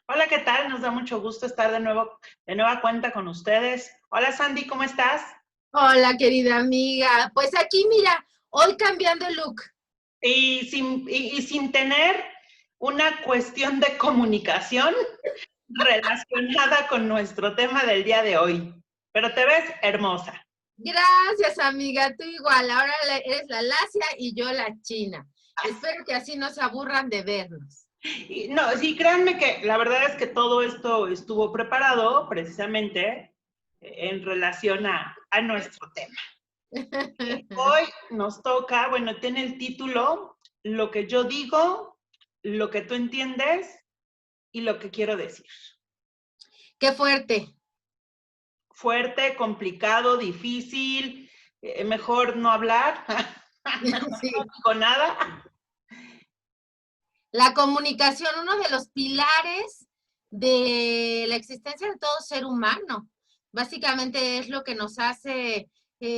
Hola, ¿qué tal? Nos da mucho gusto estar de nueva cuenta con ustedes. Hola, Sandy, ¿cómo estás? Hola, querida amiga. Pues aquí, mira, hoy cambiando el look. Y sin tener una cuestión de comunicación relacionada con nuestro tema del día de hoy. Pero te ves hermosa. Gracias, amiga. Tú igual. Ahora eres la lacia y yo la china. Espero que así no se aburran de vernos. Y no, sí, créanme que la verdad es que todo esto estuvo preparado precisamente en relación a nuestro tema. Hoy nos toca, bueno, tiene el título, lo que yo digo, lo que tú entiendes y lo que quiero decir. Qué fuerte. Fuerte, complicado, difícil, mejor no hablar, mejor no Sí. digo nada. La comunicación, uno de los pilares de la existencia de todo ser humano. Básicamente es lo que nos hace,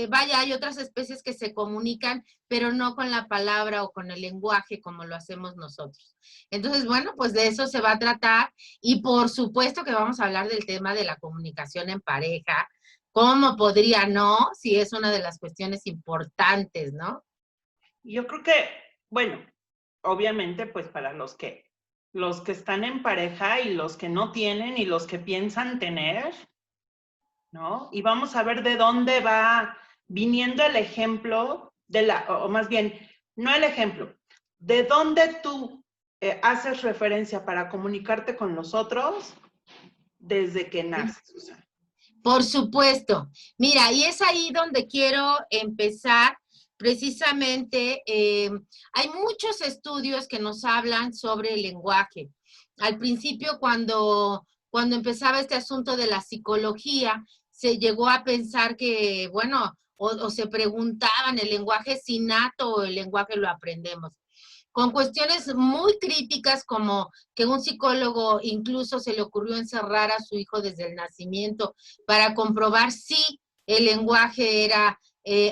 vaya, hay otras especies que se comunican, pero no con la palabra o con el lenguaje como lo hacemos nosotros. Entonces, bueno, pues de eso se va a tratar y por supuesto que vamos a hablar del tema de la comunicación en pareja. ¿Cómo podría no? Si es una de las cuestiones importantes, ¿no? Yo creo que, bueno, obviamente, pues para los que están en pareja y los que no tienen y los que piensan tener, ¿no? Y vamos a ver de dónde va viniendo el ejemplo o más bien, no el ejemplo, de dónde tú haces referencia para comunicarte con los otros desde que naces, Susana. Por supuesto. Mira, y es ahí donde quiero empezar. Precisamente, hay muchos estudios que nos hablan sobre el lenguaje. Al principio, cuando empezaba este asunto de la psicología, se llegó a pensar que, bueno, o se preguntaban, ¿el lenguaje es innato o el lenguaje lo aprendemos? Con cuestiones muy críticas como que un psicólogo incluso se le ocurrió encerrar a su hijo desde el nacimiento para comprobar si el lenguaje era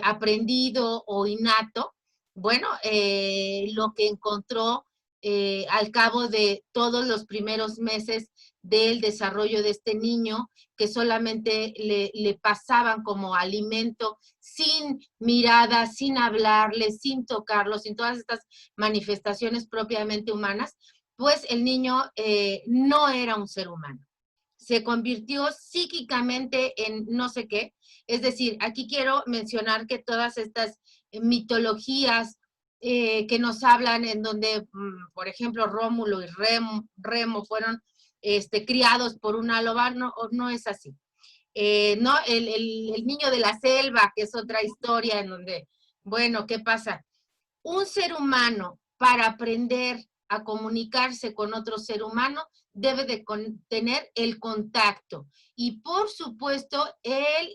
aprendido o innato. Bueno, lo que encontró al cabo de todos los primeros meses del desarrollo de este niño, que solamente le pasaban como alimento, sin mirada, sin hablarle, sin tocarlo, sin todas estas manifestaciones propiamente humanas, pues el niño no era un ser humano. Se convirtió psíquicamente en no sé qué. Es decir, aquí quiero mencionar que todas estas mitologías que nos hablan en donde, por ejemplo, Rómulo y Remo fueron criados por una loba, no es así. No, el niño de la selva, que es otra historia en donde, bueno, ¿qué pasa? Un ser humano para aprender a comunicarse con otro ser humano debe de tener el contacto y por supuesto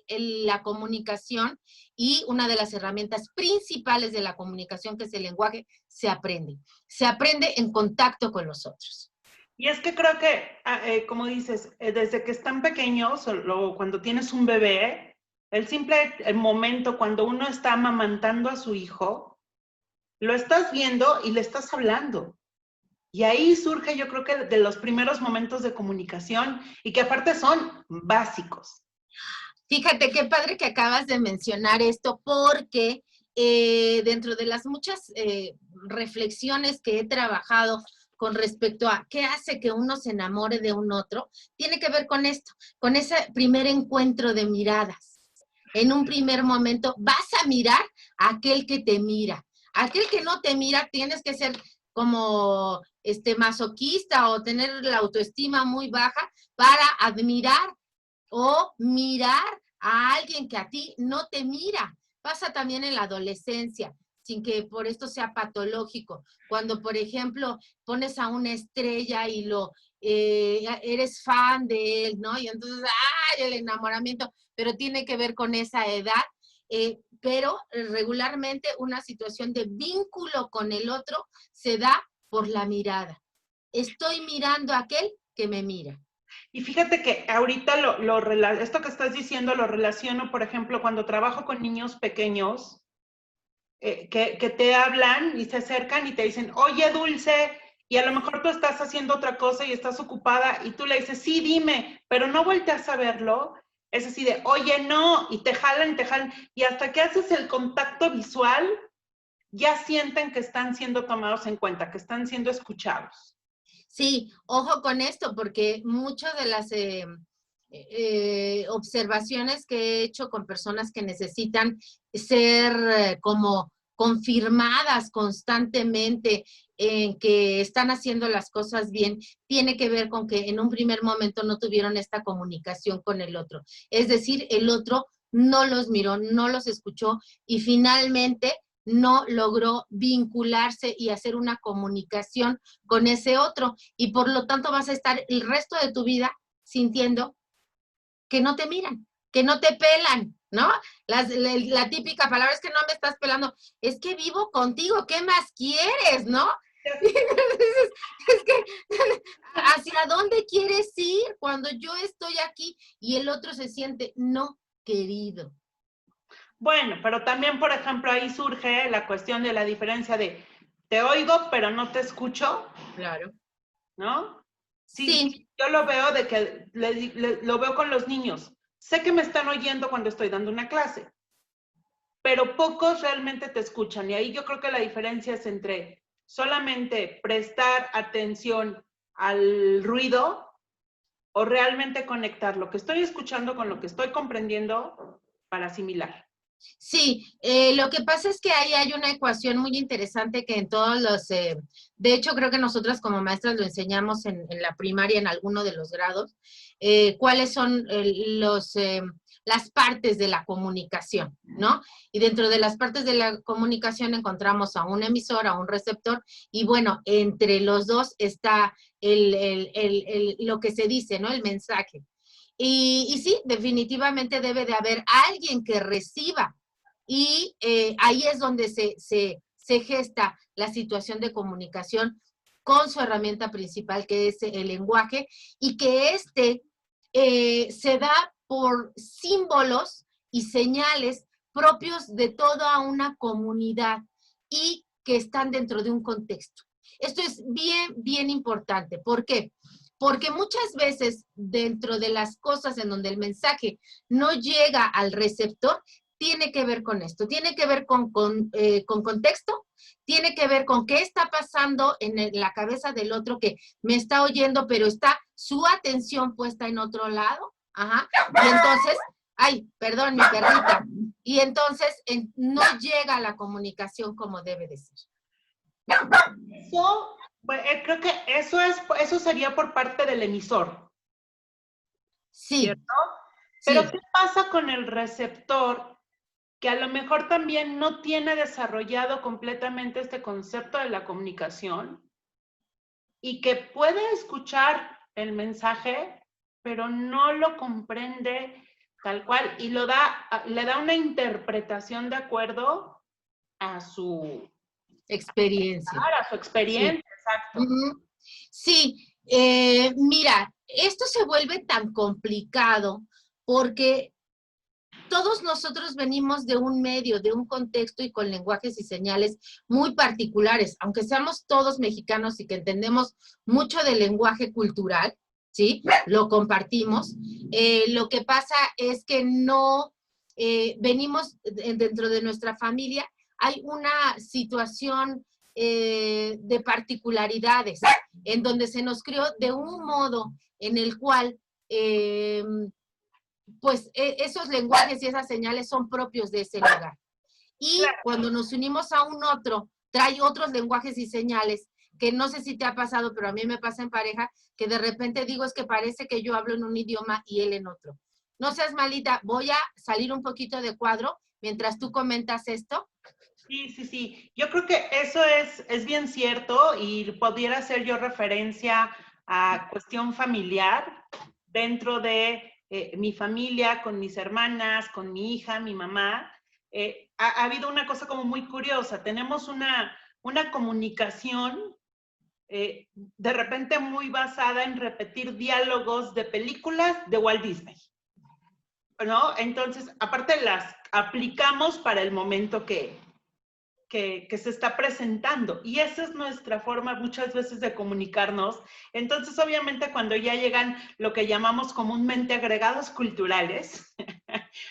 la comunicación, y una de las herramientas principales de la comunicación, que es el lenguaje, se aprende en contacto con los otros. Y es que creo que, como dices, desde que están pequeños, o cuando tienes un bebé, el momento cuando uno está amamantando a su hijo, lo estás viendo y le estás hablando. Y ahí surge, yo creo que de los primeros momentos de comunicación y que aparte son básicos. Fíjate qué padre que acabas de mencionar esto, porque dentro de las muchas reflexiones que he trabajado con respecto a qué hace que uno se enamore de un otro, tiene que ver con esto, con ese primer encuentro de miradas. En un primer momento vas a mirar a aquel que te mira. Aquel que no te mira, tienes que ser como masoquista o tener la autoestima muy baja para admirar o mirar a alguien que a ti no te mira. Pasa también en la adolescencia, sin que por esto sea patológico. Cuando, por ejemplo, pones a una estrella y eres fan de él, ¿no? Y entonces, ¡ay! El enamoramiento, pero tiene que ver con esa edad. Pero regularmente una situación de vínculo con el otro se da por la mirada. Estoy mirando a aquel que me mira. Y fíjate que ahorita esto que estás diciendo lo relaciono, por ejemplo, cuando trabajo con niños pequeños que te hablan y se acercan y te dicen, oye, Dulce, y a lo mejor tú estás haciendo otra cosa y estás ocupada y tú le dices, sí, dime, pero no volteas a verlo, es así de, oye, no, y te jalan, y hasta que haces el contacto visual, ya sienten que están siendo tomados en cuenta, que están siendo escuchados. Sí, ojo con esto, porque muchas de las observaciones que he hecho con personas que necesitan ser como confirmadas constantemente en que están haciendo las cosas bien, tiene que ver con que en un primer momento no tuvieron esta comunicación con el otro. Es decir, el otro no los miró, no los escuchó y finalmente no logró vincularse y hacer una comunicación con ese otro. Y por lo tanto vas a estar el resto de tu vida sintiendo que no te miran, que no te pelan, ¿no? La típica palabra es que no me estás pelando, es que vivo contigo, ¿qué más quieres, no? Es que, ¿hacia dónde quieres ir cuando yo estoy aquí y el otro se siente no querido? Bueno, pero también, por ejemplo, ahí surge la cuestión de la diferencia de te oigo, pero no te escucho. Claro. ¿No? Sí, Sí. yo lo veo de que lo veo con los niños. Sé que me están oyendo cuando estoy dando una clase, pero pocos realmente te escuchan. Y ahí yo creo que la diferencia es entre solamente prestar atención al ruido o realmente conectar lo que estoy escuchando con lo que estoy comprendiendo para asimilar. Sí, lo que pasa es que ahí hay una ecuación muy interesante que en todos los, de hecho creo que nosotras como maestras lo enseñamos en la primaria en alguno de los grados, cuáles son las partes de la comunicación, ¿no? Y dentro de las partes de la comunicación encontramos a un emisor, a un receptor, y bueno, entre los dos está lo que se dice, ¿no? El mensaje. Y sí, definitivamente debe de haber alguien que reciba. Y ahí es donde se gesta la situación de comunicación con su herramienta principal, que es el lenguaje, y que se da por símbolos y señales propios de toda una comunidad y que están dentro de un contexto. Esto es bien, bien importante. ¿Por qué? Porque muchas veces dentro de las cosas en donde el mensaje no llega al receptor, tiene que ver con esto, tiene que ver con contexto, tiene que ver con qué está pasando en la cabeza del otro que me está oyendo, pero está su atención puesta en otro lado. Ajá. Y entonces, ay, perdón, mi perrita. Y entonces no llega a la comunicación como debe de ser. Eso, creo que eso sería por parte del emisor. Sí. ¿Cierto? Pero Sí. ¿qué pasa con el receptor que a lo mejor también no tiene desarrollado completamente este concepto de la comunicación y que puede escuchar el mensaje, pero no lo comprende tal cual y le da una interpretación de acuerdo a su Experiencia. a su experiencia, Sí. exacto. Sí, mira, esto se vuelve tan complicado porque todos nosotros venimos de un medio, de un contexto y con lenguajes y señales muy particulares, aunque seamos todos mexicanos y que entendemos mucho del lenguaje cultural, ¿sí? Lo compartimos. Lo que pasa es que no venimos dentro de nuestra familia, hay una situación de particularidades en donde se nos crió de un modo en el cual pues esos lenguajes y esas señales son propios de ese lugar. Y cuando nos unimos a un otro, trae otros lenguajes y señales, que no sé si te ha pasado, pero a mí me pasa en pareja, que de repente digo, es que parece que yo hablo en un idioma y él en otro. No seas malita, voy a salir un poquito de cuadro mientras tú comentas esto. Sí, sí, sí. Yo creo que eso es bien cierto y pudiera hacer yo referencia a cuestión familiar dentro de mi familia, con mis hermanas, con mi hija, mi mamá. Ha habido una cosa como muy curiosa. Tenemos una comunicación de repente muy basada en repetir diálogos de películas de Walt Disney, ¿no? Entonces, aparte las aplicamos para el momento que que se está presentando. Y esa es nuestra forma muchas veces de comunicarnos. Entonces, obviamente, cuando ya llegan lo que llamamos comúnmente agregados culturales,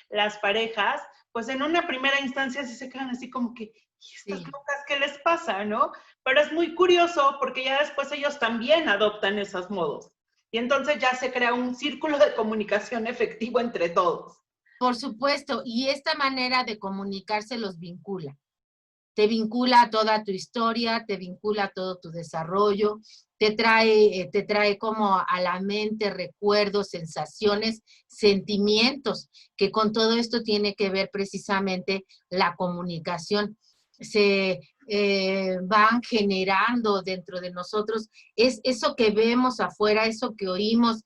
las parejas, pues en una primera instancia sí se quedan así como que, ¿y estas Sí. locas qué les pasa, no? Pero es muy curioso porque ya después ellos también adoptan esos modos. Y entonces ya se crea un círculo de comunicación efectivo entre todos. Por supuesto, y esta manera de comunicarse los vincula. Te vincula a toda tu historia, te vincula a todo tu desarrollo, te trae como a la mente recuerdos, sensaciones, sentimientos, que con todo esto tiene que ver precisamente la comunicación. Se van generando dentro de nosotros, es eso que vemos afuera, eso que oímos.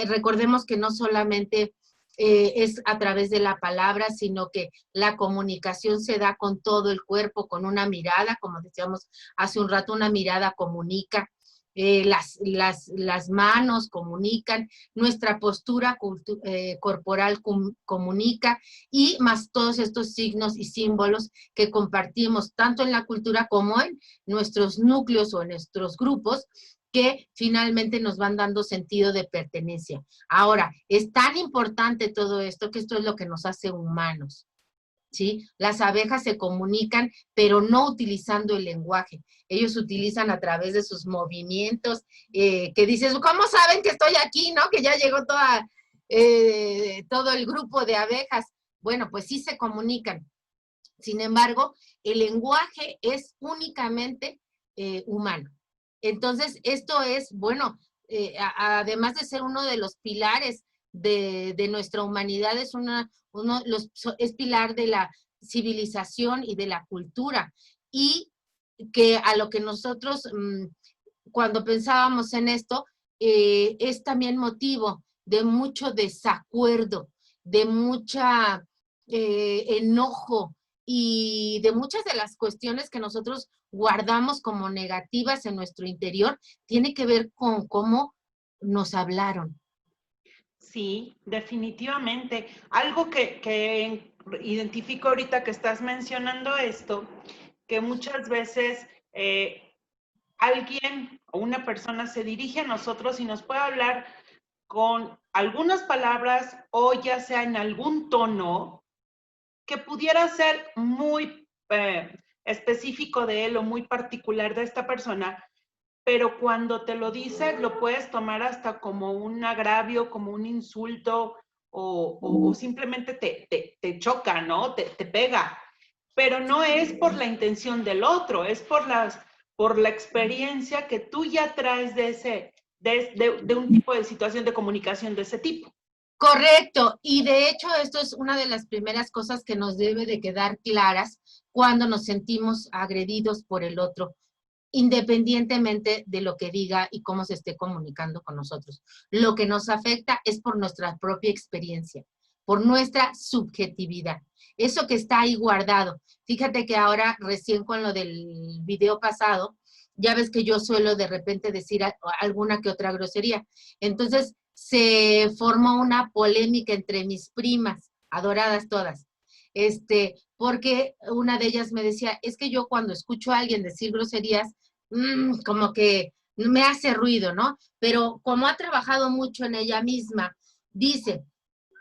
Recordemos que no solamente es a través de la palabra, sino que la comunicación se da con todo el cuerpo, con una mirada, como decíamos hace un rato, una mirada comunica, las manos comunican, nuestra postura corporal comunica, y más todos estos signos y símbolos que compartimos tanto en la cultura como en nuestros núcleos o en nuestros grupos, que finalmente nos van dando sentido de pertenencia. Ahora, es tan importante todo esto que esto es lo que nos hace humanos, ¿sí? Las abejas se comunican, pero no utilizando el lenguaje. Ellos utilizan a través de sus movimientos, que dices, ¿cómo saben que estoy aquí, no? Que ya llegó todo el grupo de abejas. Bueno, pues sí se comunican. Sin embargo, el lenguaje es únicamente humano. Entonces, esto es, bueno, además de ser uno de los pilares de nuestra humanidad, es pilar de la civilización y de la cultura. Y que a lo que nosotros, cuando pensábamos en esto, es también motivo de mucho desacuerdo, de mucha enojo, y de muchas de las cuestiones que nosotros guardamos como negativas en nuestro interior, tiene que ver con cómo nos hablaron. Sí, definitivamente. Algo que identifico ahorita que estás mencionando esto, que muchas veces alguien o una persona se dirige a nosotros y nos puede hablar con algunas palabras o ya sea en algún tono que pudiera ser muy específico de él o muy particular de esta persona, pero cuando te lo dice lo puedes tomar hasta como un agravio, como un insulto o simplemente te choca, ¿no? Te pega. Pero no es por la intención del otro, es por la experiencia que tú ya traes de un tipo de situación de comunicación de ese tipo. Correcto, y de hecho esto es una de las primeras cosas que nos debe de quedar claras cuando nos sentimos agredidos por el otro, independientemente de lo que diga y cómo se esté comunicando con nosotros. Lo que nos afecta es por nuestra propia experiencia, por nuestra subjetividad. Eso que está ahí guardado. Fíjate que ahora, recién con lo del video pasado, ya ves que yo suelo de repente decir alguna que otra grosería. Entonces, se formó una polémica entre mis primas, adoradas todas. Porque una de ellas me decía, es que yo cuando escucho a alguien decir groserías, como que me hace ruido, ¿no? Pero como ha trabajado mucho en ella misma, dice,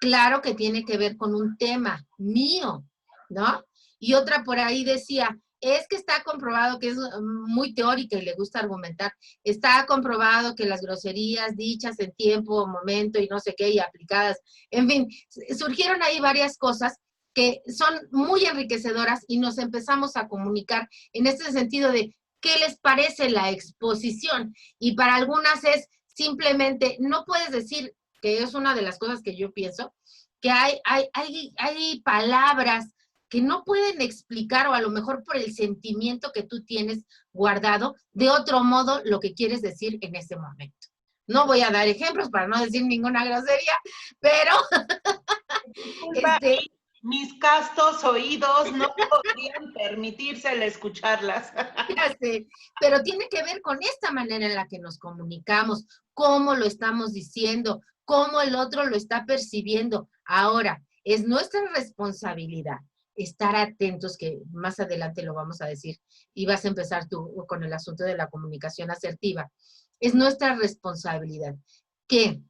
claro que tiene que ver con un tema mío, ¿no? Y otra por ahí decía, es que está comprobado, que es muy teórica y le gusta argumentar, está comprobado que las groserías dichas en tiempo, momento y no sé qué, y aplicadas, en fin, surgieron ahí varias cosas que son muy enriquecedoras y nos empezamos a comunicar en este sentido de qué les parece la exposición. Y para algunas es simplemente, no puedes decir, que es una de las cosas que yo pienso, que hay palabras que no pueden explicar, o a lo mejor por el sentimiento que tú tienes guardado, de otro modo lo que quieres decir en ese momento. No voy a dar ejemplos para no decir ninguna grosería, pero Disculpa, este, mis castos oídos no podrían permitirse el escucharlas. ya sé, pero tiene que ver con esta manera en la que nos comunicamos, cómo lo estamos diciendo, cómo el otro lo está percibiendo. Ahora, es nuestra responsabilidad estar atentos, que más adelante lo vamos a decir, y vas a empezar tú con el asunto de la comunicación asertiva. Es nuestra responsabilidad que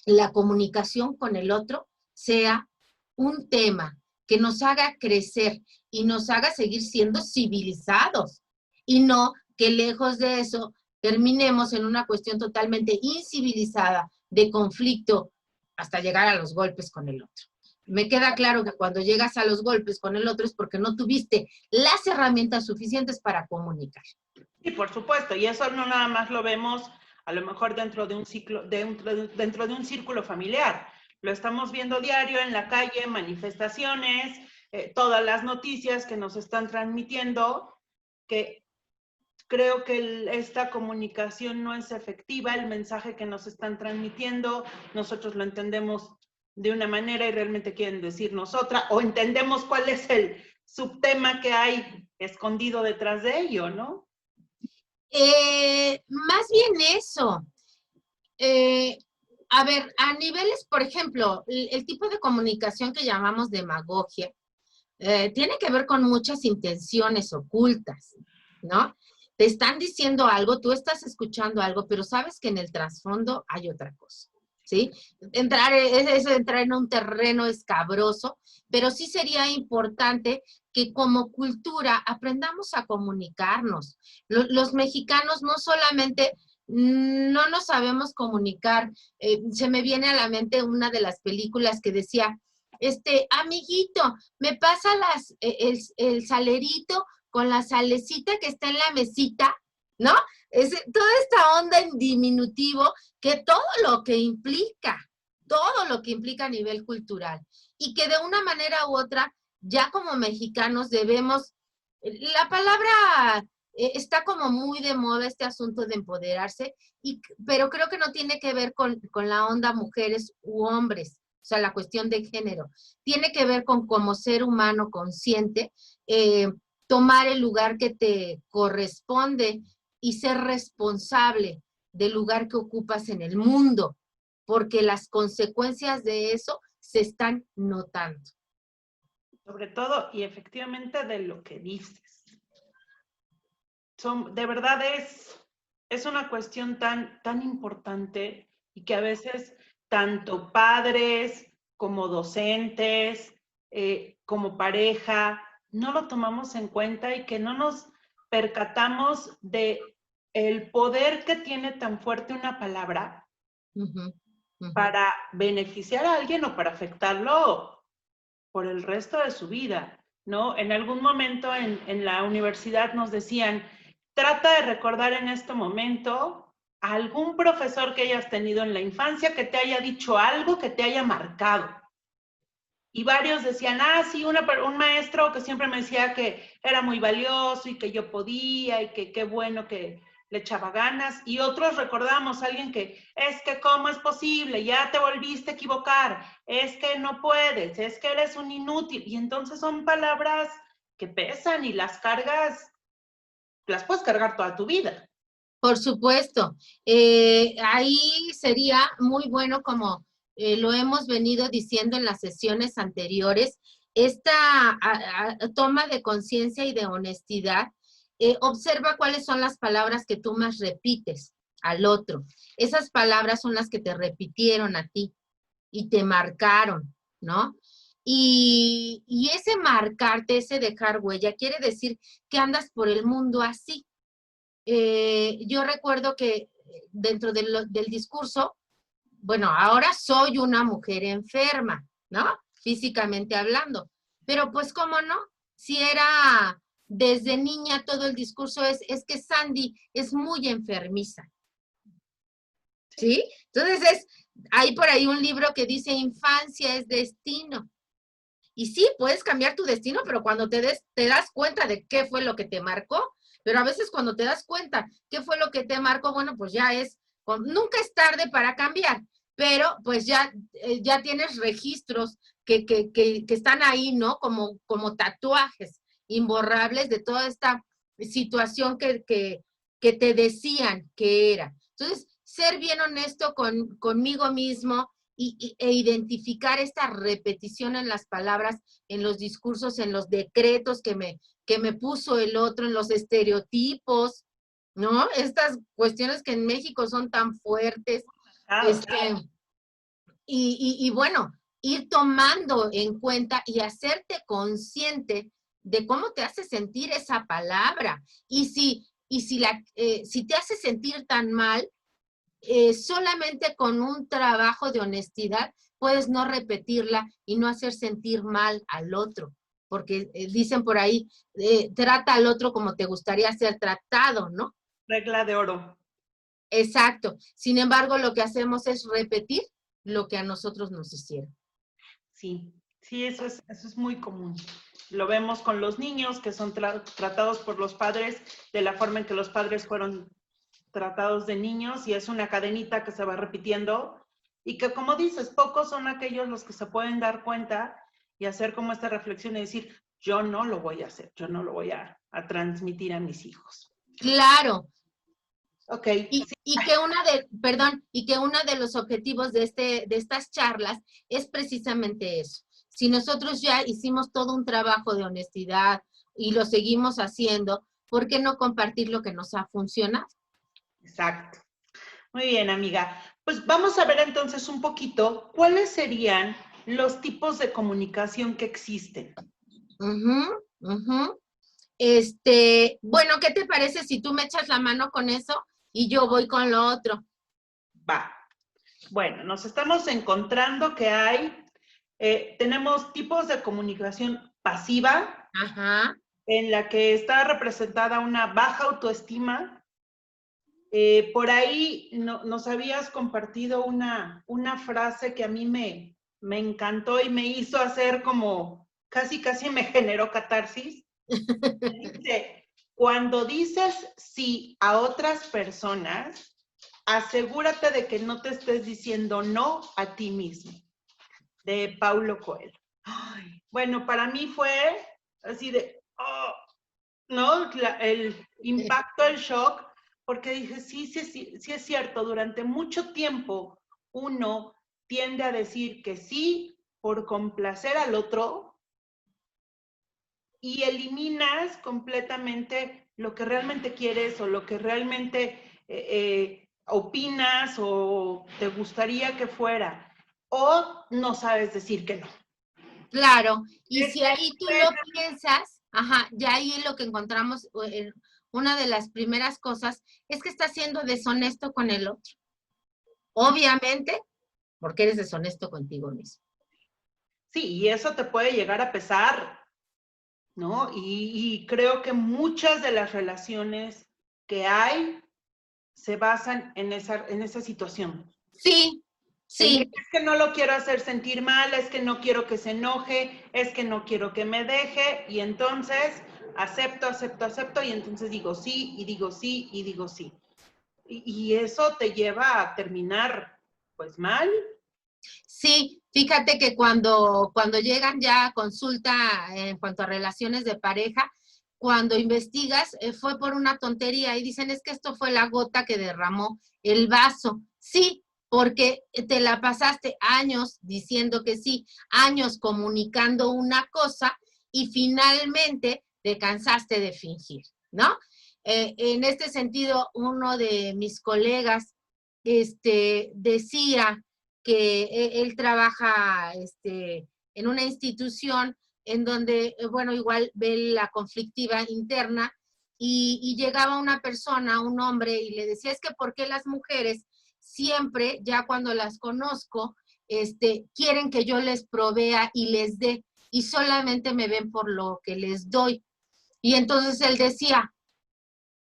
la comunicación con el otro sea un tema que nos haga crecer y nos haga seguir siendo civilizados, y no que lejos de eso terminemos en una cuestión totalmente incivilizada de conflicto hasta llegar a los golpes con el otro. Me queda claro que cuando llegas a los golpes con el otro es porque no tuviste las herramientas suficientes para comunicar. Sí, por supuesto, y eso no nada más lo vemos a lo mejor dentro de un ciclo, dentro de un círculo familiar. Lo estamos viendo diario en la calle, manifestaciones, todas las noticias que nos están transmitiendo, que creo que esta comunicación no es efectiva, el mensaje que nos están transmitiendo, nosotros lo entendemos de una manera y realmente quieren decirnos otra, o entendemos cuál es el subtema que hay escondido detrás de ello, ¿no? Más bien eso. A ver, a niveles, por ejemplo, el tipo de comunicación que llamamos demagogia, tiene que ver con muchas intenciones ocultas, ¿no? Te están diciendo algo, tú estás escuchando algo, pero sabes que en el trasfondo hay otra cosa, ¿sí? Es entrar en un terreno escabroso, pero sí sería importante que como cultura aprendamos a comunicarnos. Los mexicanos no solamente no nos sabemos comunicar, se me viene a la mente una de las películas que decía, amiguito, me pasa el salerito con la salecita que está en la mesita, ¿no? Toda esta onda en diminutivo, que todo lo que implica a nivel cultural, y que de una manera u otra, ya como mexicanos debemos, la palabra está como muy de moda este asunto de empoderarse, pero creo que no tiene que ver con la onda mujeres u hombres, o sea, la cuestión de género. Tiene que ver con como ser humano consciente, tomar el lugar que te corresponde y ser responsable del lugar que ocupas en el mundo, porque las consecuencias de eso se están notando. Sobre todo, y efectivamente, de lo que dices. De verdad es una cuestión tan importante, y que a veces tanto padres como docentes, como pareja, no lo tomamos en cuenta, y que no nos percatamos de el poder que tiene tan fuerte una palabra para beneficiar a alguien o para afectarlo por el resto de su vida, ¿no? En algún momento en la universidad nos decían, trata de recordar en este momento a algún profesor que hayas tenido en la infancia que te haya dicho algo que te haya marcado. Y varios decían, sí, un maestro que siempre me decía que era muy valioso y que yo podía y que qué bueno que le echaba ganas. Y otros recordamos a alguien que, es que cómo es posible, ya te volviste a equivocar, es que no puedes, es que eres un inútil. Y entonces son palabras que pesan, y las puedes cargar toda tu vida. Por supuesto. Ahí sería muy bueno, como lo hemos venido diciendo en las sesiones anteriores, esta toma de conciencia y de honestidad. Observa cuáles son las palabras que tú más repites al otro. Esas palabras son las que te repitieron a ti y te marcaron, ¿no? Y ese marcarte, ese dejar huella, quiere decir que andas por el mundo así. Yo recuerdo que dentro del discurso, bueno, ahora soy una mujer enferma, ¿no? Físicamente hablando. Pero pues, ¿cómo no? Si era desde niña, todo el discurso es que Sandy es muy enfermiza. ¿Sí? Entonces hay por ahí un libro que dice infancia es destino. Y sí, puedes cambiar tu destino, pero cuando te das cuenta de qué fue lo que te marcó. Pero a veces cuando te das cuenta qué fue lo que te marcó, bueno, pues ya nunca es tarde para cambiar, pero pues ya tienes registros que están ahí, ¿no? Como tatuajes imborrables de toda esta situación que te decían que era. Entonces, ser bien honesto conmigo mismo e identificar esta repetición en las palabras, en los discursos, en los decretos que me puso el otro, en los estereotipos, ¿no? Estas cuestiones que en México son tan fuertes. Claro. Y bueno, ir tomando en cuenta y hacerte consciente de cómo te hace sentir esa palabra. Si te hace sentir tan mal, solamente con un trabajo de honestidad puedes no repetirla y no hacer sentir mal al otro. Porque dicen por ahí, trata al otro como te gustaría ser tratado, ¿no? Regla de oro. Exacto. Sin embargo, lo que hacemos es repetir lo que a nosotros nos hicieron. Sí, sí, eso es muy común. Lo vemos con los niños que son tratados por los padres de la forma en que los padres fueron tratados de niños, y es una cadenita que se va repitiendo y que, como dices, pocos son aquellos los que se pueden dar cuenta y hacer como esta reflexión y decir, yo no lo voy a hacer, yo no lo voy a transmitir a mis hijos. Claro. Ok. Y que uno de los objetivos de estas charlas es precisamente eso. Si nosotros ya hicimos todo un trabajo de honestidad y lo seguimos haciendo, ¿por qué no compartir lo que nos ha funcionado? Exacto. Muy bien, amiga. Pues vamos a ver entonces un poquito cuáles serían los tipos de comunicación que existen. Bueno, ¿qué te parece si tú me echas la mano con eso y yo voy con lo otro? Va. Bueno, nos estamos encontrando que tenemos tipos de comunicación pasiva, Ajá. en la que está representada una baja autoestima. Por ahí nos habías compartido una frase que a mí me encantó y me hizo hacer como, casi me generó catarsis. Dice, cuando dices sí a otras personas, asegúrate de que no te estés diciendo no a ti mismo. De Paulo Coelho. Ay, bueno, para mí fue así de, oh, ¿no? El impacto, el shock, porque dije, sí es cierto, durante mucho tiempo uno tiende a decir que sí por complacer al otro y eliminas completamente lo que realmente quieres o lo que realmente opinas o te gustaría que fuera, o no sabes decir que no. Claro, y si ahí tú lo piensas, ajá, ya ahí lo que encontramos, una de las primeras cosas es que estás siendo deshonesto con el otro. Obviamente, porque eres deshonesto contigo mismo. Sí, y eso te puede llegar a pesar, ¿no? Y creo que muchas de las relaciones que hay se basan en esa situación. Sí, sí. Es que no lo quiero hacer sentir mal, es que no quiero que se enoje, es que no quiero que me deje, y entonces acepto, y entonces digo sí, y digo sí, y digo sí. Y eso te lleva a terminar, pues, mal. Sí, fíjate que cuando llegan ya a consulta en cuanto a relaciones de pareja, cuando investigas, fue por una tontería y dicen, es que esto fue la gota que derramó el vaso. Sí, porque te la pasaste años diciendo que sí, años comunicando una cosa y finalmente te cansaste de fingir, ¿no? En este sentido, uno de mis colegas decía que él trabaja en una institución en donde, bueno, igual ve la conflictiva interna y llegaba una persona, un hombre, y le decía, es que ¿por qué las mujeres siempre, ya cuando las conozco, quieren que yo les provea y les dé, y solamente me ven por lo que les doy? Y entonces él decía,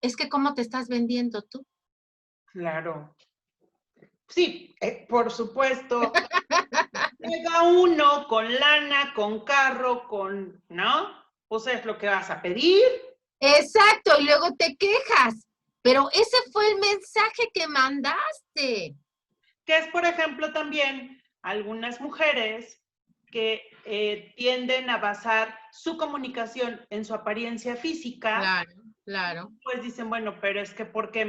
es que ¿cómo te estás vendiendo tú? Claro. Sí, por supuesto. Llega uno con lana, con carro, ¿no? Pues es lo que vas a pedir. Exacto, y luego te quejas. Pero ese fue el mensaje que mandaste. Que es, por ejemplo, también algunas mujeres que tienden a basar su comunicación en su apariencia física. Claro, claro. Pues dicen, bueno, pero es que porque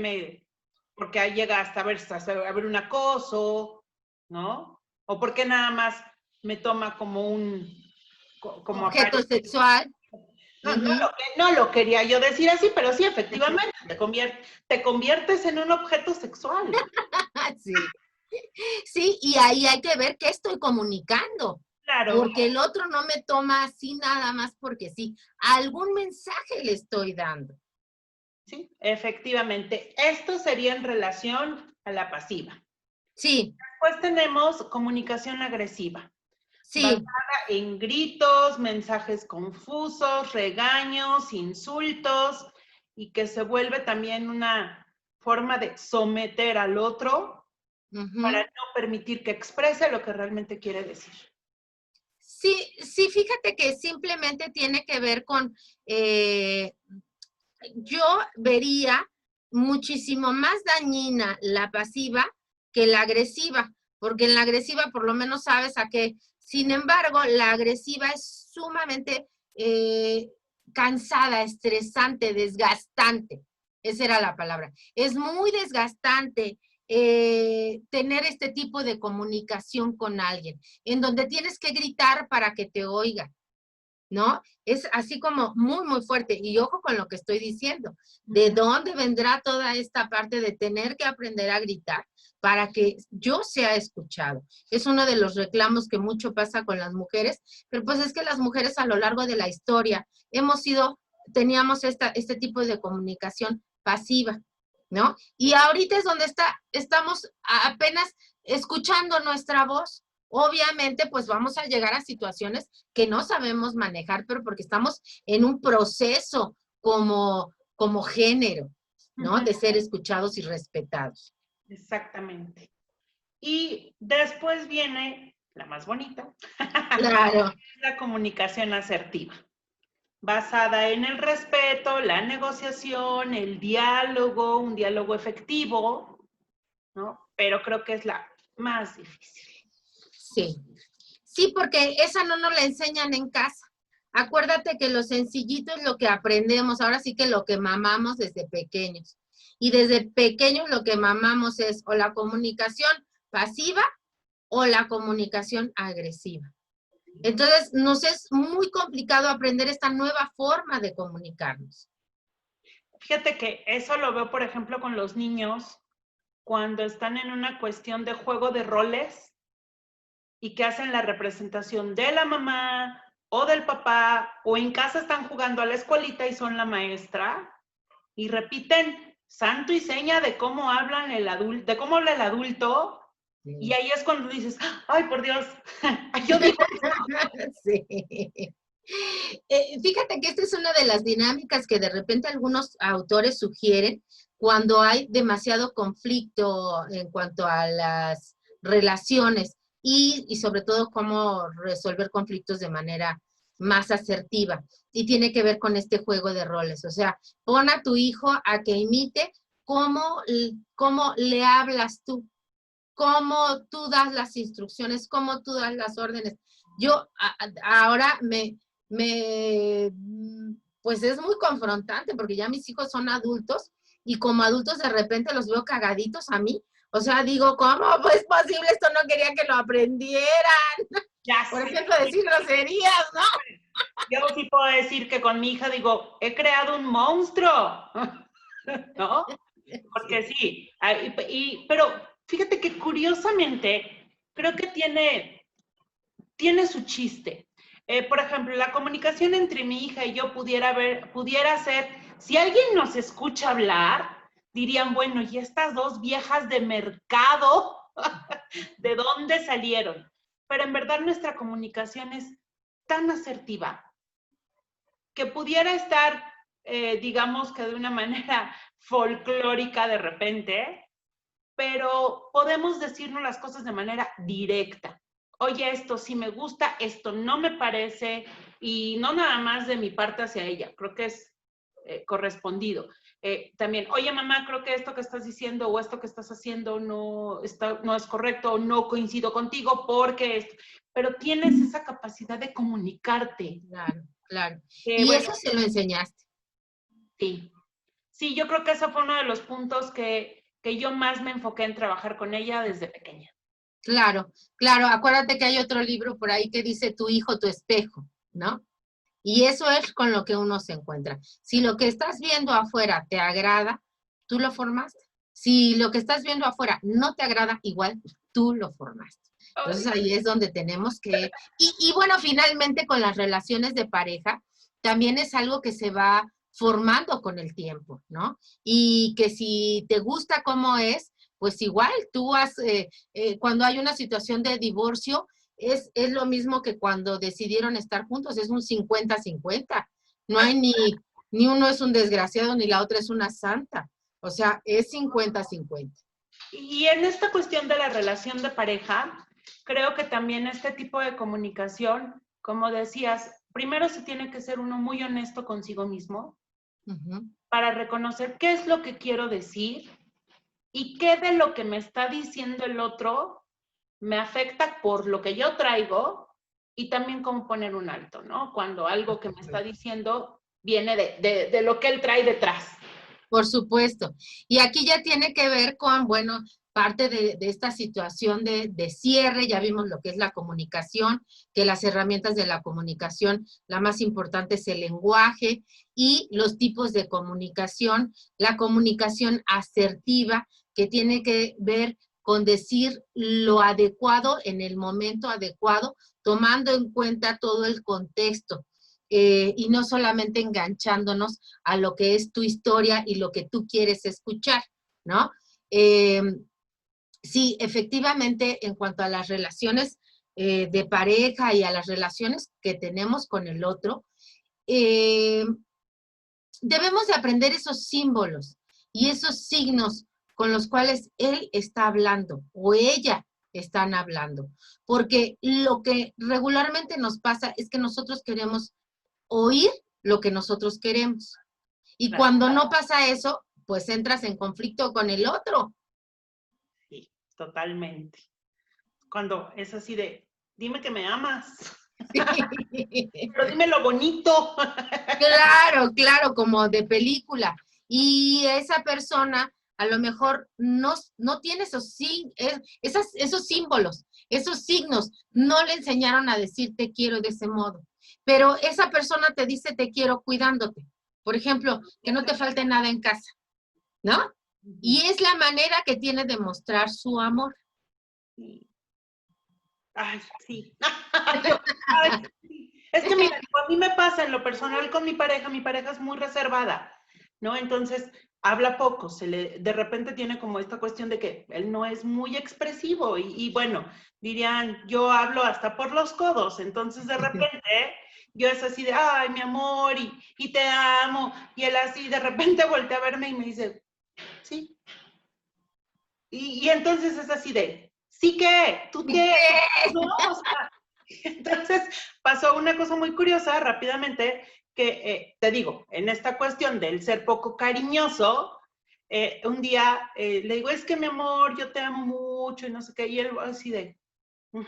ahí llega hasta a ver un acoso, ¿no? ¿O por qué nada más me toma como como Objeto sexual. No, no lo quería yo decir así, pero sí, efectivamente, te conviertes en un objeto sexual. Sí. Sí, y ahí hay que ver qué estoy comunicando. Claro. Porque el otro no me toma así nada más porque sí. Algún mensaje le estoy dando. Sí, efectivamente. Esto sería en relación a la pasiva. Sí. Después tenemos comunicación agresiva, Sí. basada en gritos, mensajes confusos, regaños, insultos, y que se vuelve también una forma de someter al otro para no permitir que exprese lo que realmente quiere decir. Sí, sí, fíjate que simplemente tiene que ver con, yo vería muchísimo más dañina la pasiva que la agresiva, porque en la agresiva por lo menos sabes a qué. Sin embargo, la agresiva es sumamente cansada, estresante, desgastante. Esa era la palabra. Es muy desgastante tener este tipo de comunicación con alguien, en donde tienes que gritar para que te oiga, ¿no? Es así como muy, muy fuerte. Y ojo con lo que estoy diciendo. ¿De dónde vendrá toda esta parte de tener que aprender a gritar para que yo sea escuchado? Es uno de los reclamos que mucho pasa con las mujeres, pero pues es que las mujeres a lo largo de la historia teníamos este tipo de comunicación pasiva, ¿no? Y ahorita es donde estamos apenas escuchando nuestra voz. Obviamente, pues vamos a llegar a situaciones que no sabemos manejar, pero porque estamos en un proceso como género, ¿no? De ser escuchados y respetados. Exactamente. Y después viene la más bonita. Claro. La comunicación asertiva, basada en el respeto, la negociación, el diálogo, un diálogo efectivo, ¿no? Pero creo que es la más difícil. Sí. Sí, porque esa no nos la enseñan en casa. Acuérdate que lo sencillito es lo que aprendemos, ahora sí que lo que mamamos desde pequeños. Y desde pequeños lo que mamamos es o la comunicación pasiva o la comunicación agresiva. Entonces, nos es muy complicado aprender esta nueva forma de comunicarnos. Fíjate que eso lo veo, por ejemplo, con los niños cuando están en una cuestión de juego de roles y que hacen la representación de la mamá o del papá, o en casa están jugando a la escuelita y son la maestra, y repiten santo y seña de cómo hablan de cómo habla el adulto, sí. Y ahí es cuando dices, ay, por Dios, yo digo esto. Sí. Fíjate que esta es una de las dinámicas que de repente algunos autores sugieren cuando hay demasiado conflicto en cuanto a las relaciones y sobre todo cómo resolver conflictos de manera más asertiva. Y tiene que ver con este juego de roles. O sea, pon a tu hijo a que imite cómo le hablas tú, cómo tú das las instrucciones, cómo tú das las órdenes. Yo ahora pues es muy confrontante porque ya mis hijos son adultos y como adultos de repente los veo cagaditos a mí. O sea, digo, ¿cómo es posible? Esto no quería que lo aprendieran. Ya Por sé. ejemplo, decir groserías, ¿no? Yo sí puedo decir que con mi hija digo, he creado un monstruo, ¿no? Porque sí, pero fíjate que curiosamente creo que tiene su chiste. Por ejemplo, la comunicación entre mi hija y yo pudiera ser, si alguien nos escucha hablar, dirían, bueno, ¿y estas dos viejas de mercado, de dónde salieron? Pero en verdad nuestra comunicación es tan asertiva que pudiera estar, digamos que de una manera folclórica de repente, pero podemos decirnos las cosas de manera directa. Oye, esto sí me gusta, esto no me parece, y no nada más de mi parte hacia ella, creo que es correspondido. También, oye mamá, creo que esto que estás diciendo o esto que estás haciendo no es correcto o no coincido contigo porque esto, pero tienes esa capacidad de comunicarte. Claro, claro. Y bueno, eso se lo enseñaste. Sí. Sí, yo creo que ese fue uno de los puntos que yo más me enfoqué en trabajar con ella desde pequeña. Claro, claro. Acuérdate que hay otro libro por ahí que dice tu hijo, tu espejo, ¿no? Y eso es con lo que uno se encuentra. Si lo que estás viendo afuera te agrada, tú lo formaste. Si lo que estás viendo afuera no te agrada, igual tú lo formaste. Entonces Ay, ahí es donde tenemos que... Y bueno, finalmente con las relaciones de pareja, también es algo que se va formando con el tiempo, ¿no? Y que si te gusta cómo es, pues igual tú cuando hay una situación de divorcio, es lo mismo que cuando decidieron estar juntos, es un 50-50. No hay ni uno es un desgraciado ni la otra es una santa. O sea, es 50-50. y en esta cuestión de la relación de pareja, creo que también este tipo de comunicación, como decías, primero se tiene que ser uno muy honesto consigo mismo Ujú. para reconocer qué es lo que quiero decir y qué de lo que me está diciendo el otro me afecta por lo que yo traigo y también cómo poner un alto, ¿no? Cuando algo que me está diciendo viene de lo que él trae detrás. Por supuesto. Y aquí ya tiene que ver con, bueno, parte de esta situación de cierre, ya vimos lo que es la comunicación, que las herramientas de la comunicación, la más importante es el lenguaje y los tipos de comunicación, la comunicación asertiva, que tiene que ver con decir lo adecuado en el momento adecuado, tomando en cuenta todo el contexto. Y no solamente enganchándonos a lo que es tu historia y lo que tú quieres escuchar, ¿no? Eh, sí, efectivamente, en cuanto a las relaciones de pareja y a las relaciones que tenemos con el otro, eh, debemos de aprender esos símbolos y esos signos con los cuales él está hablando o ella están hablando, porque lo que regularmente nos pasa es que nosotros queremos oír lo que nosotros queremos. Y Claro, cuando no pasa eso, pues entras en conflicto con el otro. sí, totalmente. Cuando es así de, dime que me amas, pero dime lo bonito. Claro, claro, como de película. Y esa persona a lo mejor no tiene esos símbolos, esos signos, no le enseñaron a decir te quiero de ese modo. Pero esa persona te dice te quiero cuidándote. Por ejemplo, que no te falte nada en casa, ¿no? Y es la manera que tiene de mostrar su amor. Ay, sí. Ay, sí. Es que mira, a mí me pasa en lo personal con mi pareja es muy reservada, ¿no? Entonces, habla poco, de repente tiene como esta cuestión de que él no es muy expresivo y bueno, dirían, yo hablo hasta por los codos, entonces de repente yo es así de, ay, mi amor, y te amo, y él así de repente voltea a verme y me dice, sí. Y entonces es así de, ¿sí qué? ¿Tú qué? ¿No? O sea, entonces pasó una cosa muy curiosa rápidamente que, te digo, en esta cuestión del ser poco cariñoso, un día le digo, es que mi amor, yo te amo mucho y no sé qué, y él así de, le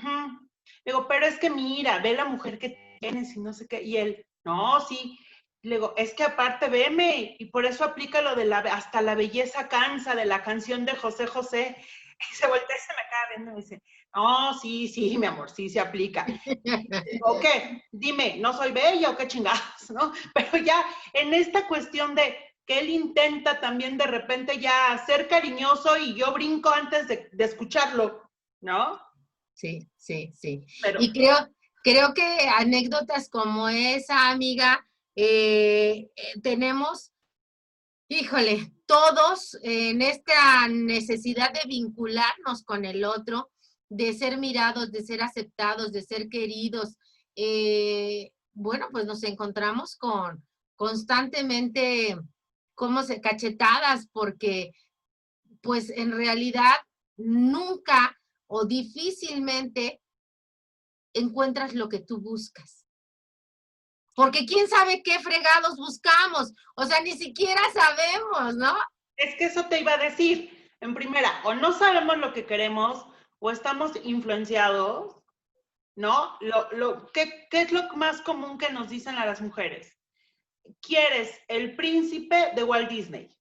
digo, pero es que mira, ve la mujer que tienes y no sé qué, y él, no, sí, le digo, es que aparte veme, y por eso aplica lo de hasta la belleza cansa, de la canción de José José, y se voltea y se me acaba viendo y me dice, no, sí, sí, mi amor, sí se aplica. ¿O qué? Dime, ¿no soy bella o qué chingados, no? Pero ya en esta cuestión de que él intenta también de repente ya ser cariñoso y yo brinco antes de escucharlo, ¿no? Sí, sí, sí. Pero Y creo que anécdotas como esa, amiga, tenemos, híjole, todos en esta necesidad de vincularnos con el otro, de ser mirados, de ser aceptados, de ser queridos. Bueno, pues nos encontramos con constantemente como cachetadas porque pues en realidad nunca o difícilmente encuentras lo que tú buscas. Porque quién sabe qué fregados buscamos. O sea, ni siquiera sabemos, ¿no? es que eso te iba a decir. En primera, o no sabemos lo que queremos o estamos influenciados, ¿no? ¿Qué es lo más común que nos dicen a las mujeres? ¿Quieres el príncipe de Walt Disney?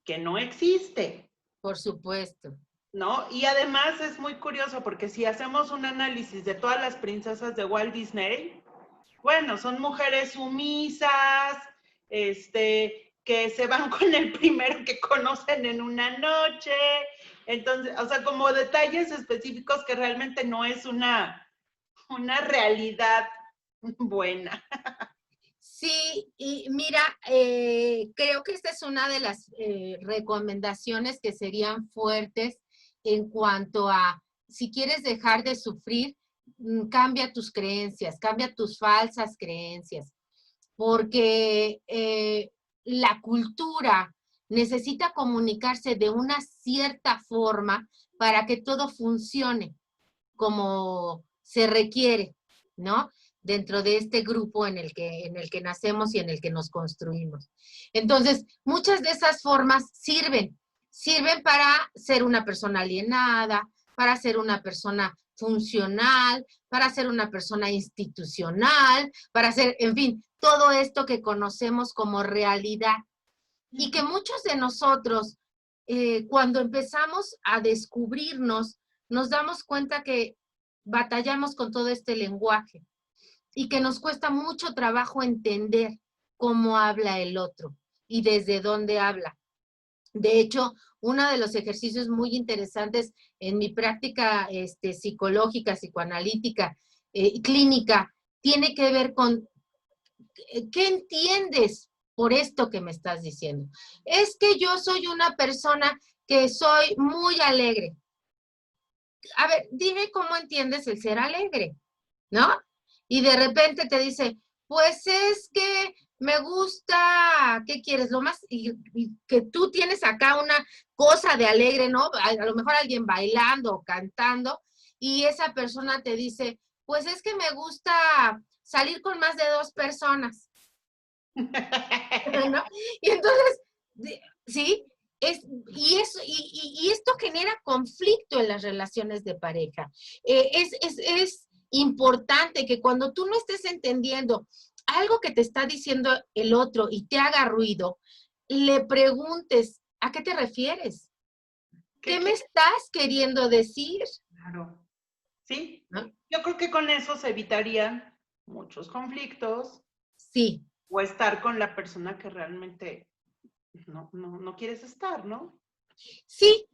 Que no existe. Por supuesto. ¿no? Y además es muy curioso porque si hacemos un análisis de todas las princesas de Walt Disney, bueno, son mujeres sumisas, que se van con el primero que conocen en una noche. Entonces, o sea, como detalles específicos que realmente no es una realidad buena. Sí, y mira, creo que esta es una de las recomendaciones que serían fuertes en cuanto a si quieres dejar de sufrir, cambia tus creencias, cambia tus falsas creencias, porque la cultura necesita comunicarse de una cierta forma para que todo funcione como se requiere, ¿no? Dentro de este grupo en el que nacemos y en el que nos construimos. Entonces, muchas de esas formas sirven para ser una persona alienada, para ser una persona funcional, para ser una persona institucional, para ser, en fin, todo esto que conocemos como realidad. Y que muchos de nosotros, cuando empezamos a descubrirnos, nos damos cuenta que batallamos con todo este lenguaje y que nos cuesta mucho trabajo entender cómo habla el otro y desde dónde habla. De hecho, uno de los ejercicios muy interesantes en mi práctica psicológica, psicoanalítica, clínica, tiene que ver con ¿qué entiendes por esto que me estás diciendo? Es que yo soy una persona que soy muy alegre. A ver, dime cómo entiendes el ser alegre, ¿no? Y de repente te dice, pues es que me gusta, ¿qué quieres? Lo más, y que tú tienes acá una cosa de alegre, ¿no? A lo mejor alguien bailando o cantando, y esa persona te dice, pues es que me gusta salir con más de 2 personas. ¿No? Y entonces, sí, y esto genera conflicto en las relaciones de pareja. Es importante que cuando tú no estés entendiendo algo que te está diciendo el otro y te haga ruido, le preguntes, ¿a qué te refieres? ¿Qué me estás queriendo decir? Claro. Sí, ¿No? yo creo que con eso se evitarían muchos conflictos Sí. o estar con la persona que realmente no quieres estar, ¿no? Sí,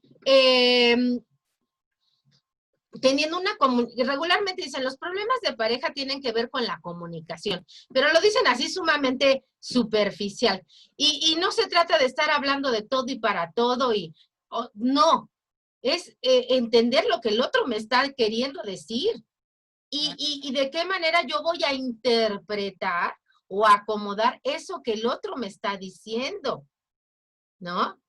teniendo una regularmente dicen, los problemas de pareja tienen que ver con la comunicación, pero lo dicen así sumamente superficial. Y no se trata de estar hablando de todo y para todo, no, es entender lo que el otro me está queriendo decir y de qué manera yo voy a interpretar o acomodar eso que el otro me está diciendo, ¿no?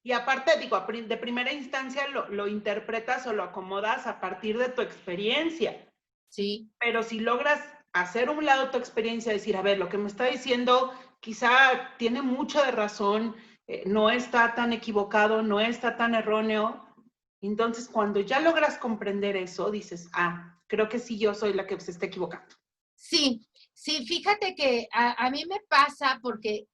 Y aparte, digo, de primera instancia lo interpretas o lo acomodas a partir de tu experiencia. Sí. Pero si logras hacer un lado tu experiencia, decir, a ver, lo que me está diciendo quizá tiene mucho de razón, no está tan equivocado, no está tan erróneo. Entonces, cuando ya logras comprender eso, dices, ah, creo que sí yo soy la que se está equivocando. Sí, sí, fíjate que a mí me pasa porque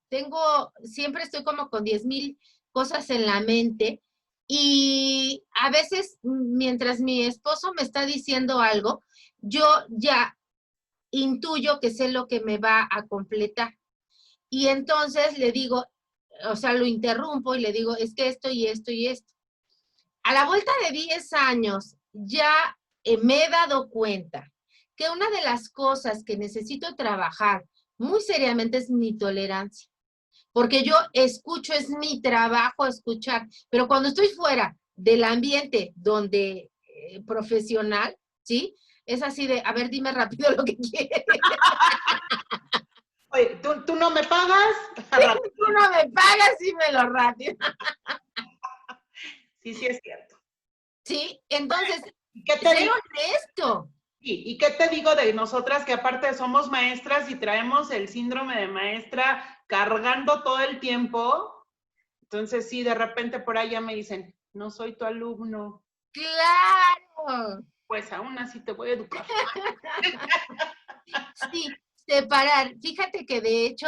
siempre estoy como con 10,000 cosas en la mente y a veces mientras mi esposo me está diciendo algo, yo ya intuyo que sé lo que me va a completar. Y entonces le digo, o sea, lo interrumpo y le digo, es que esto y esto y esto. A la vuelta de 10 años ya me he dado cuenta que una de las cosas que necesito trabajar muy seriamente es mi tolerancia, porque yo escucho, es mi trabajo escuchar, pero cuando estoy fuera del ambiente donde profesional, ¿sí? Es así de, a ver, dime rápido lo que quieres. Oye, ¿tú no me pagas? Tú no me pagas, dímelo rápido. Sí, sí es cierto. Sí, entonces, ¿Y qué te ser digo? honesto. ¿Y qué te digo de nosotras que aparte somos maestras y traemos el síndrome de maestra cargando todo el tiempo? Entonces, sí, de repente por ahí ya me dicen, no soy tu alumno. Claro. Pues aún así te voy a educar. Sí, separar. Fíjate que de hecho,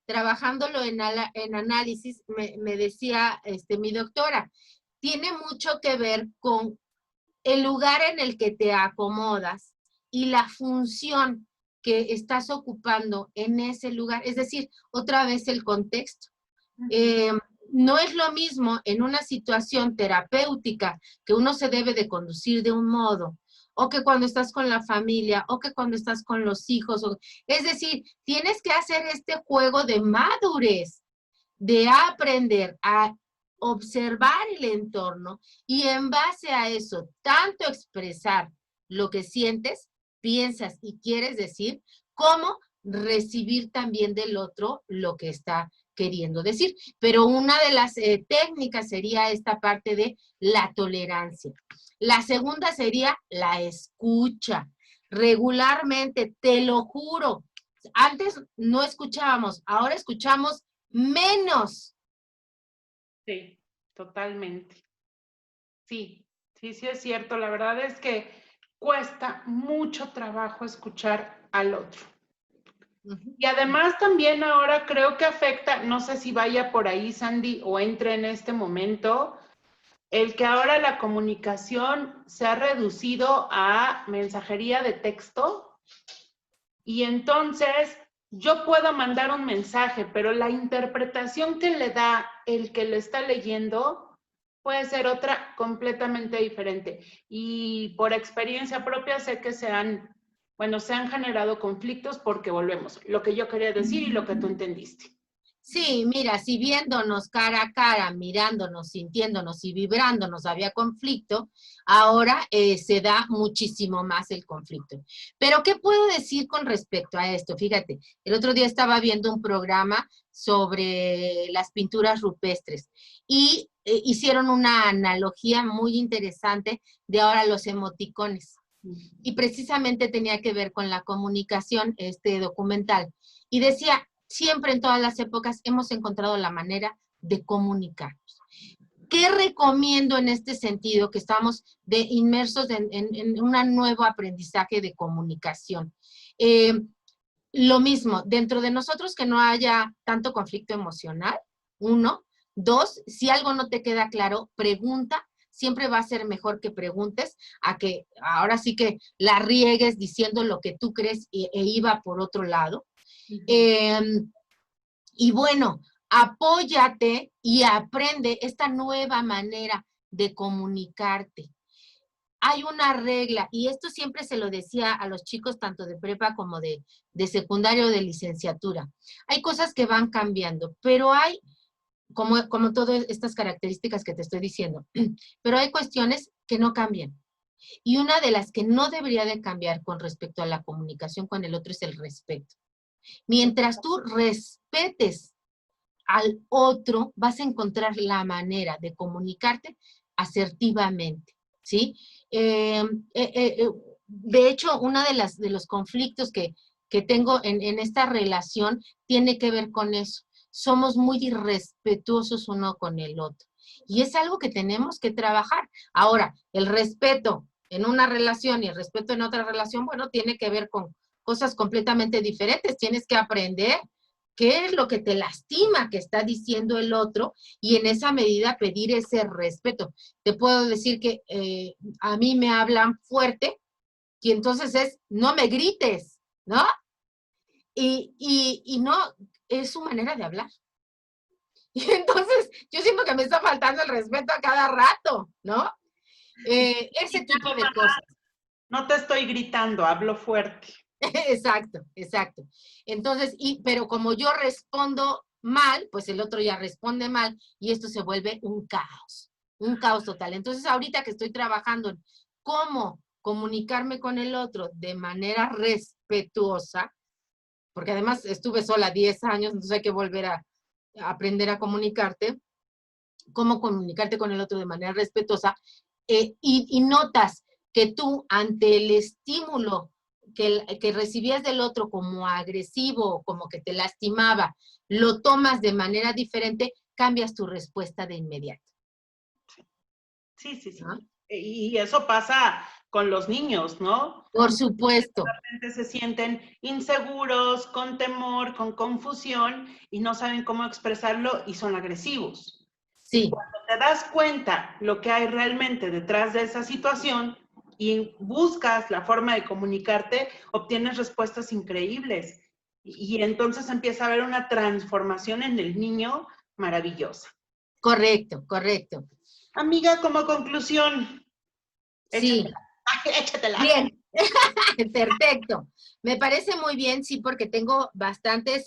trabajándolo en análisis, me decía mi doctora, tiene mucho que ver con el lugar en el que te acomodas y la función que estás ocupando en ese lugar. Es decir, otra vez el contexto. No es lo mismo en una situación terapéutica que uno se debe de conducir de un modo, o que cuando estás con la familia, o que cuando estás con los hijos. Es decir, tienes que hacer este juego de madurez, de aprender a observar el entorno y en base a eso, tanto expresar lo que sientes, piensas y quieres decir, como recibir también del otro lo que está queriendo decir. Pero una de las técnicas sería esta parte de la tolerancia. La segunda sería la escucha. Regularmente, te lo juro, antes no escuchábamos, ahora escuchamos menos. Sí, totalmente. Sí, sí es cierto. La verdad es que cuesta mucho trabajo escuchar al otro. Y además también ahora creo que afecta, no sé si vaya por ahí, Sandy, o entre en este momento, el que ahora la comunicación se ha reducido a mensajería de texto y entonces yo puedo mandar un mensaje, pero la interpretación que le da el que lo está leyendo puede ser otra completamente diferente. Y por experiencia propia sé que se han generado conflictos porque volvemos, lo que yo quería decir y lo que tú entendiste. Sí, mira, si viéndonos cara a cara, mirándonos, sintiéndonos y vibrándonos había conflicto, ahora se da muchísimo más el conflicto. Pero, ¿qué puedo decir con respecto a esto? Fíjate, el otro día estaba viendo un programa sobre las pinturas rupestres y hicieron una analogía muy interesante de ahora los emoticones. Y precisamente tenía que ver con la comunicación, este documental. Y decía, siempre en todas las épocas hemos encontrado la manera de comunicarnos. ¿Qué recomiendo en este sentido? Que estamos inmersos en un nuevo aprendizaje de comunicación. Lo mismo, dentro de nosotros que no haya tanto conflicto emocional, uno. Dos, si algo no te queda claro, pregunta. Siempre va a ser mejor que preguntes a que ahora sí que la riegues diciendo lo que tú crees e iba por otro lado. Y bueno, apóyate y aprende esta nueva manera de comunicarte. Hay una regla, y esto siempre se lo decía a los chicos tanto de prepa como de secundaria o de licenciatura. Hay cosas que van cambiando, pero hay, como todas estas características que te estoy diciendo, pero hay cuestiones que no cambian. Y una de las que no debería de cambiar con respecto a la comunicación con el otro es el respeto. Mientras tú respetes al otro, vas a encontrar la manera de comunicarte asertivamente, ¿sí? De hecho, uno de los conflictos que tengo en esta relación tiene que ver con eso. Somos muy irrespetuosos uno con el otro. Y es algo que tenemos que trabajar. Ahora, el respeto en una relación y el respeto en otra relación, bueno, tiene que ver con cosas completamente diferentes. Tienes que aprender qué es lo que te lastima que está diciendo el otro y en esa medida pedir ese respeto. Te puedo decir que a mí me hablan fuerte y entonces es, no me grites, ¿no? Y no, es su manera de hablar. Y entonces yo siento que me está faltando el respeto a cada rato, ¿no? Ese tipo de cosas. No te estoy gritando, hablo fuerte. Exacto, exacto. Entonces, pero como yo respondo mal, pues el otro ya responde mal y esto se vuelve un caos total. Entonces, ahorita que estoy trabajando en cómo comunicarme con el otro de manera respetuosa, porque además estuve sola 10 años, entonces hay que volver a aprender a comunicarte, cómo comunicarte con el otro de manera respetuosa, y notas que tú ante el estímulo que recibías del otro como agresivo, como que te lastimaba, lo tomas de manera diferente, cambias tu respuesta de inmediato. Sí. ¿No? Y eso pasa con los niños, ¿no? Por supuesto. De repente se sienten inseguros, con temor, con confusión y no saben cómo expresarlo y son agresivos. Sí. Cuando te das cuenta lo que hay realmente detrás de esa situación y buscas la forma de comunicarte, obtienes respuestas increíbles. Y entonces empieza a haber una transformación en el niño maravillosa. Correcto, correcto. Amiga, como conclusión, Sí. échatela. Échatela. Bien, perfecto. Me parece muy bien, sí, porque tengo bastantes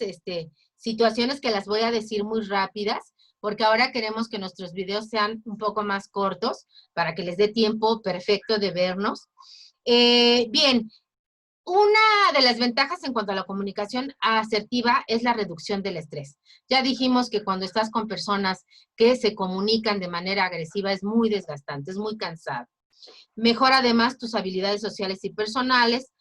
situaciones que las voy a decir muy rápidas, porque ahora queremos que nuestros videos sean un poco más cortos para que les dé tiempo perfecto de vernos. Bien, una de las ventajas en cuanto a la comunicación asertiva es la reducción del estrés. Ya dijimos que cuando estás con personas que se comunican de manera agresiva es muy desgastante, es muy cansado. Mejora además tus habilidades sociales y personales.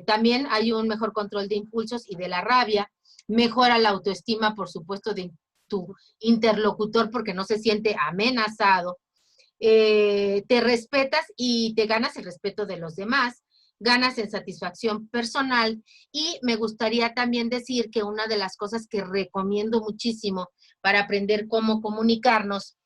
También hay un mejor control de impulsos y de la rabia. Mejora la autoestima, por supuesto, de tu interlocutor porque no se siente amenazado. Te respetas y te ganas el respeto de los demás, ganas en satisfacción personal y me gustaría también decir que una de las cosas que recomiendo muchísimo para aprender cómo comunicarnos,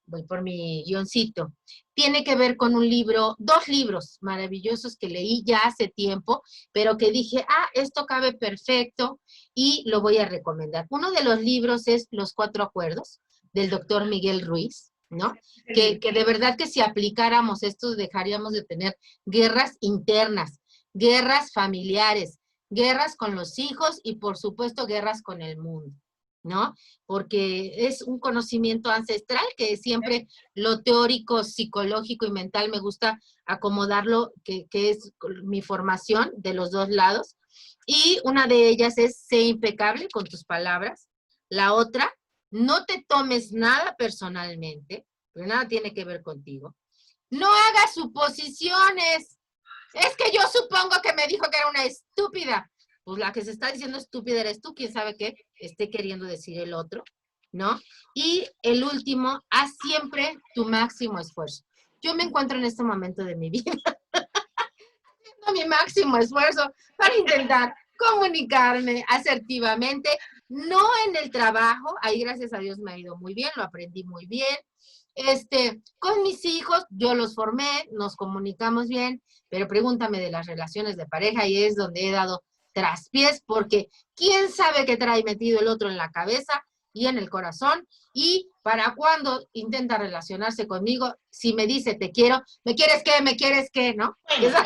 voy por mi guioncito, tiene que ver con un libro, 2 libros maravillosos que leí ya hace tiempo, pero que dije, esto cabe perfecto y lo voy a recomendar. Uno de los libros es Los 4 Acuerdos, del doctor Miguel Ruiz, ¿no? Que de verdad que si aplicáramos esto dejaríamos de tener guerras internas, guerras familiares, guerras con los hijos y por supuesto guerras con el mundo, ¿no? Porque es un conocimiento ancestral que siempre lo teórico, psicológico y mental me gusta acomodarlo, que es mi formación de los 2 lados. Y una de ellas es sé impecable con tus palabras. La otra, no te tomes nada personalmente, porque nada tiene que ver contigo. No hagas suposiciones. Es que yo supongo que me dijo que era una estúpida. Pues la que se está diciendo estúpida eres tú, quién sabe qué esté queriendo decir el otro, ¿no? Y el último, haz siempre tu máximo esfuerzo. Yo me encuentro en este momento de mi vida haciendo mi máximo esfuerzo para intentar comunicarme asertivamente, no en el trabajo, ahí gracias a Dios me ha ido muy bien, lo aprendí muy bien. Con mis hijos, yo los formé, nos comunicamos bien, pero pregúntame de las relaciones de pareja y es donde he dado traspiés, porque quién sabe qué trae metido el otro en la cabeza y en el corazón, y para cuando intenta relacionarse conmigo, si me dice te quiero, ¿me quieres qué? ¿Me quieres qué? ¿No? Bueno,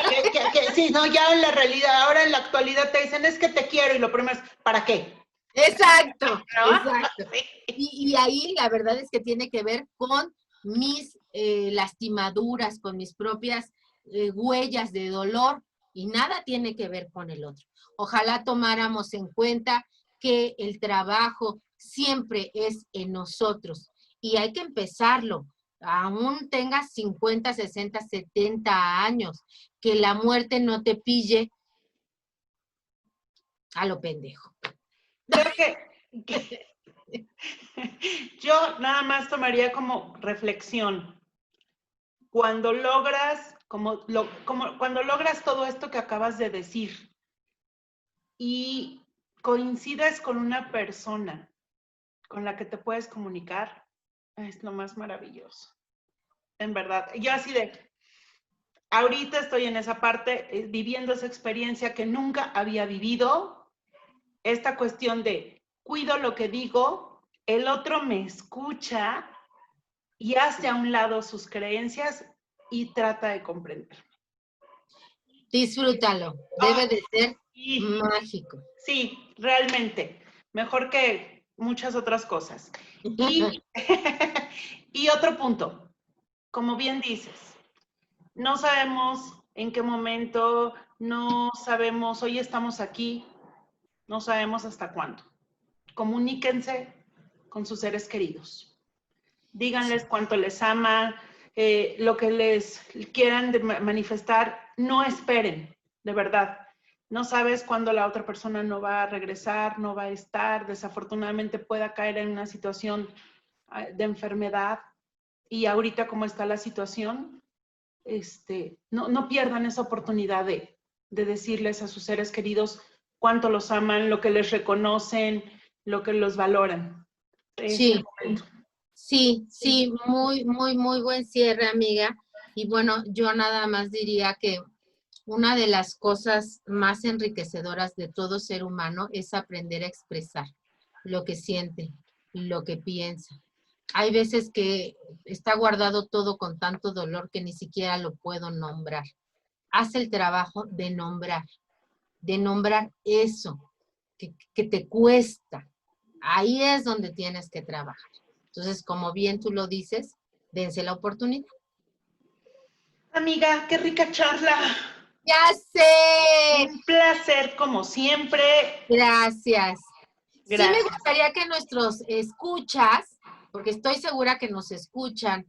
sí, no, ya en la realidad, ahora en la actualidad te dicen, es que te quiero, y lo primero es, ¿para qué? Exacto, ¿No? exacto. Sí. Y ahí la verdad es que tiene que ver con mis lastimaduras, con mis propias huellas de dolor y nada tiene que ver con el otro. Ojalá tomáramos en cuenta que el trabajo siempre es en nosotros y hay que empezarlo. Aún tengas 50, 60, 70 años, que la muerte no te pille a lo pendejo. Creo que yo nada más tomaría como reflexión. Cuando logras, cuando logras todo esto que acabas de decir y coincides con una persona con la que te puedes comunicar, es lo más maravilloso. En verdad, yo así de, ahorita estoy en esa parte, viviendo esa experiencia que nunca había vivido, esta cuestión de cuido lo que digo, el otro me escucha y hace a un lado sus creencias y trata de comprenderme. Disfrútalo, debe de ser Sí, mágico. sí, realmente, mejor que muchas otras cosas. Y, y otro punto, como bien dices, no sabemos en qué momento, no sabemos, hoy estamos aquí, no sabemos hasta cuándo. Comuníquense con sus seres queridos. Díganles cuánto les aman, lo que les quieran manifestar. No esperen, de verdad. No sabes cuándo la otra persona no va a regresar, no va a estar. Desafortunadamente pueda caer en una situación de enfermedad. Y ahorita como está la situación, no pierdan esa oportunidad de decirles a sus seres queridos cuánto los aman, lo que les reconocen, lo que los valoran. Sí, Sí, sí, muy, muy, muy buen cierre, amiga. Y bueno, yo nada más diría que una de las cosas más enriquecedoras de todo ser humano es aprender a expresar lo que siente, lo que piensa. Hay veces que está guardado todo con tanto dolor que ni siquiera lo puedo nombrar. Haz el trabajo de nombrar eso que te cuesta. Ahí es donde tienes que trabajar. Entonces, como bien tú lo dices, dense la oportunidad. Amiga, qué rica charla. Ya sé. Un placer como siempre. Gracias. Sí me Gracias. gustaría que nuestros escuchas, porque estoy segura que nos escuchan,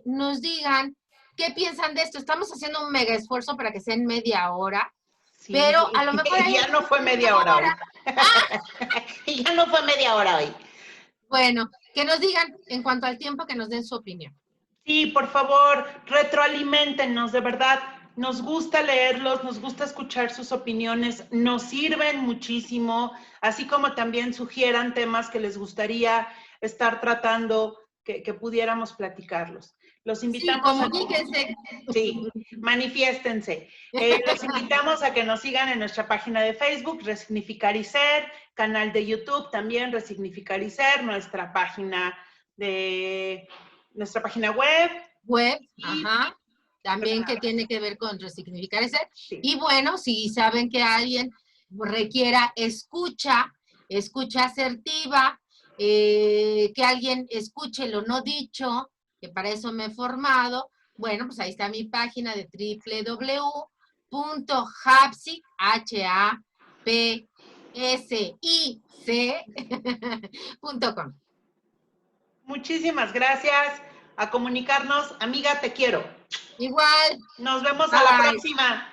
nos digan qué piensan de esto. Estamos haciendo un mega esfuerzo para que sea en media hora, Sí, pero a lo mejor hay ya unos no que fue son media una hora hoy. hora. Ah, Ya no fue media hora hoy. bueno, que nos digan en cuanto al tiempo que nos den su opinión. Sí, por favor, retroaliméntenos, de verdad. Nos gusta leerlos, nos gusta escuchar sus opiniones, nos sirven muchísimo, así como también sugieran temas que les gustaría estar tratando, que pudiéramos platicarlos. Los Sí, invitamos a... comuníquense. Sí, manifiéstense. Los invitamos a que nos sigan en nuestra página de Facebook, Resignificar y Ser, canal de YouTube también, Resignificar y Ser, nuestra página web. Web, Y ajá, pues también que nada, tiene que ver con resignificar ese. sí. Y bueno, si saben que alguien requiera escucha asertiva, que alguien escuche lo no dicho, que para eso me he formado, bueno, pues ahí está mi página de www.hapsic, HAPSIC.com. Muchísimas gracias. A comunicarnos. Amiga, te quiero. Igual, Nos vemos a la bye. próxima.